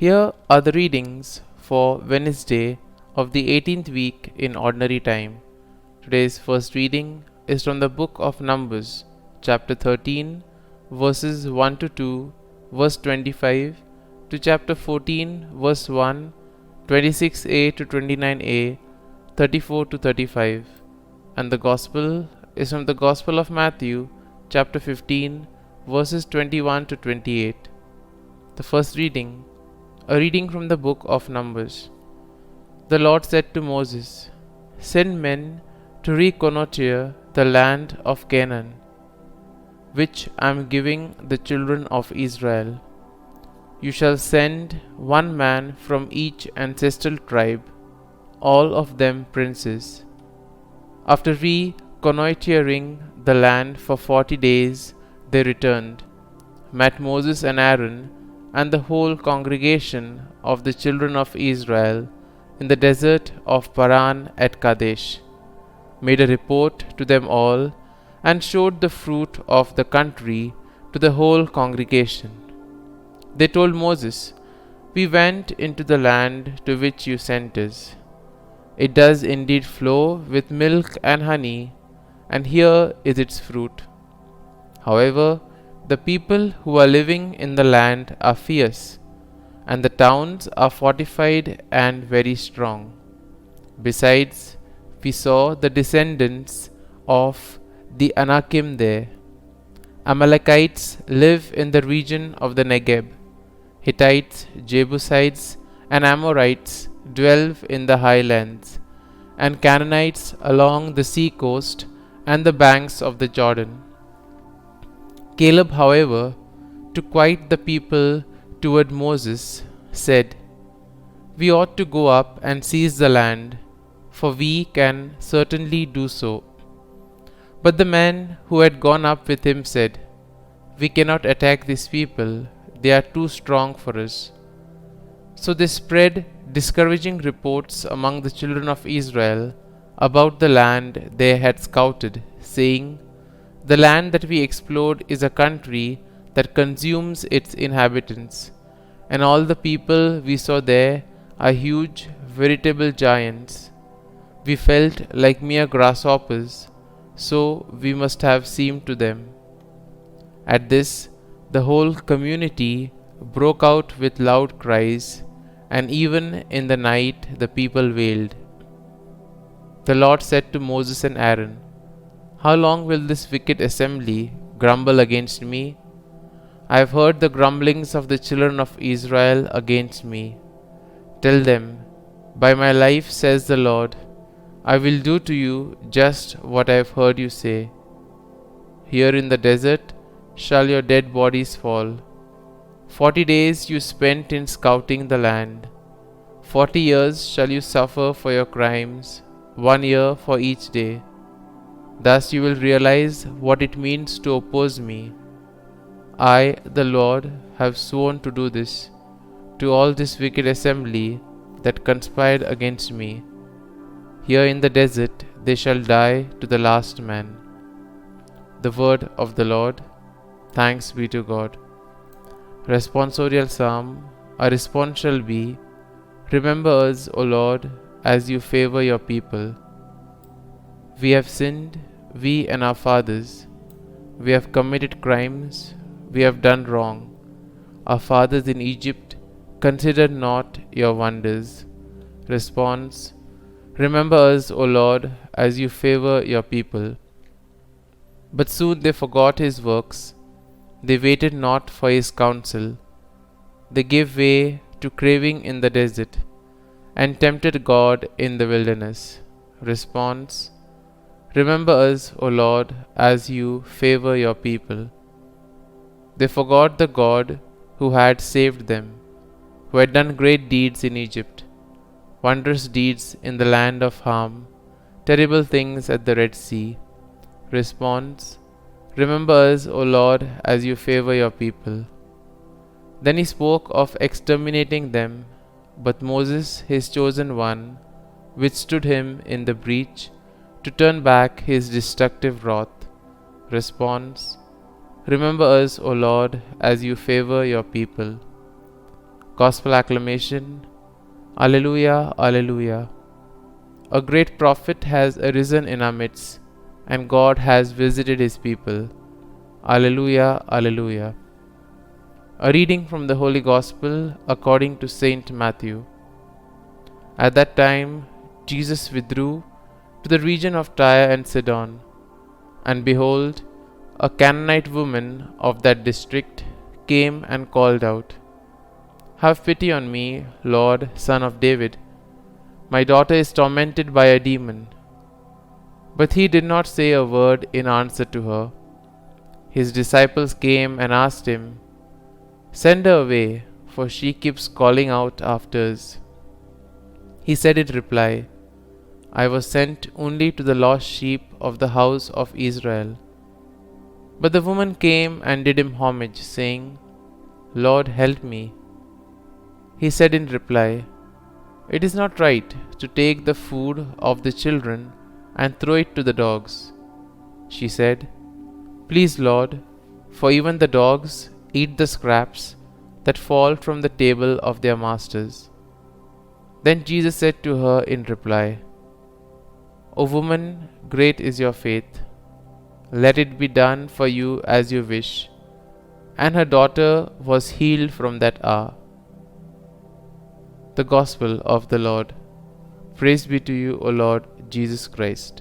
Here are the readings for Wednesday of the 18th week in Ordinary Time. Today's first reading is from the book of Numbers, chapter 13, verses 1 to 2, verse 25, to chapter 14, verse 1, 26a to 29a, 34 to 35. And the Gospel is from the Gospel of Matthew, chapter 15, verses 21 to 28. The first reading, a reading from the book of Numbers. The Lord said to Moses, "Send men to reconnoiter the land of Canaan, which I am giving the children of Israel. You shall send one man from each ancestral tribe, all of them princes." After reconnoitering the land for 40 days, they returned, met Moses and Aaron and the whole congregation of the children of Israel in the desert of Paran at Kadesh, made a report to them all, and showed the fruit of the country to the whole congregation. They told Moses, "We went into the land to which you sent us. It does indeed flow with milk and honey, and here is its fruit. However, the people who are living in the land are fierce, and the towns are fortified and very strong. Besides, we saw the descendants of the Anakim there. Amalekites live in the region of the Negeb. Hittites, Jebusites, and Amorites dwell in the highlands, and Canaanites along the sea coast and the banks of the Jordan." Caleb, however, to quiet the people toward Moses, said, "We ought to go up and seize the land, for we can certainly do so." But the men who had gone up with him said, "We cannot attack these people, they are too strong for us." So they spread discouraging reports among the children of Israel about the land they had scouted, saying, "The land that we explored is a country that consumes its inhabitants, and all the people we saw there are huge, veritable giants. We felt like mere grasshoppers, so we must have seemed to them." At this, the whole community broke out with loud cries, and even in the night the people wailed. The Lord said to Moses and Aaron, "How long will this wicked assembly grumble against me? I have heard the grumblings of the children of Israel against me. Tell them, 'By my life, says the Lord, I will do to you just what I have heard you say. Here in the desert shall your dead bodies fall. 40 days you spent in scouting the land. 40 years shall you suffer for your crimes, 1 year for each day. Thus you will realize what it means to oppose me. I, the Lord, have sworn to do this to all this wicked assembly that conspired against me. Here in the desert they shall die to the last man." The word of the Lord. Thanks be to God. Responsorial Psalm. Our response shall be, "Remember us, O Lord, as you favor your people. We have sinned, we and our fathers. We have committed crimes, we have done wrong. Our fathers in Egypt considered not your wonders." Response. Remember us, O Lord, as you favor your people. But soon they forgot his works. They waited not for his counsel. They gave way to craving in the desert, and tempted God in the wilderness. Response. Remember us, O Lord, as you favor your people. They forgot the God who had saved them, who had done great deeds in Egypt, wondrous deeds in the land of Ham, terrible things at the Red Sea. Response. Remember us, O Lord, as you favor your people. Then he spoke of exterminating them, but Moses, his chosen one, withstood him in the breach to turn back his destructive wrath. Response. Remember us, O Lord, as you favor your people. Gospel acclamation. Alleluia, Alleluia. A great prophet has arisen in our midst, and God has visited his people. Alleluia, Alleluia. A reading from the Holy Gospel according to Saint Matthew. At that time, Jesus withdrew to the region of Tyre and Sidon, and behold, a Canaanite woman of that district came and called out, "Have pity on me, Lord, Son of David. My daughter is tormented by a demon." But he did not say a word in answer to her. His disciples came and asked him, "Send her away, for she keeps calling out after us." He said in reply, "I was sent only to the lost sheep of the house of Israel." But the woman came and did him homage, saying, "Lord, help me." He said in reply, "It is not right to take the food of the children and throw it to the dogs." She said, "Please, Lord, for even the dogs eat the scraps that fall from the table of their masters." Then Jesus said to her in reply, "O woman, great is your faith. Let it be done for you as you wish." And her daughter was healed from that hour. The Gospel of the Lord. Praise be to you, O Lord Jesus Christ.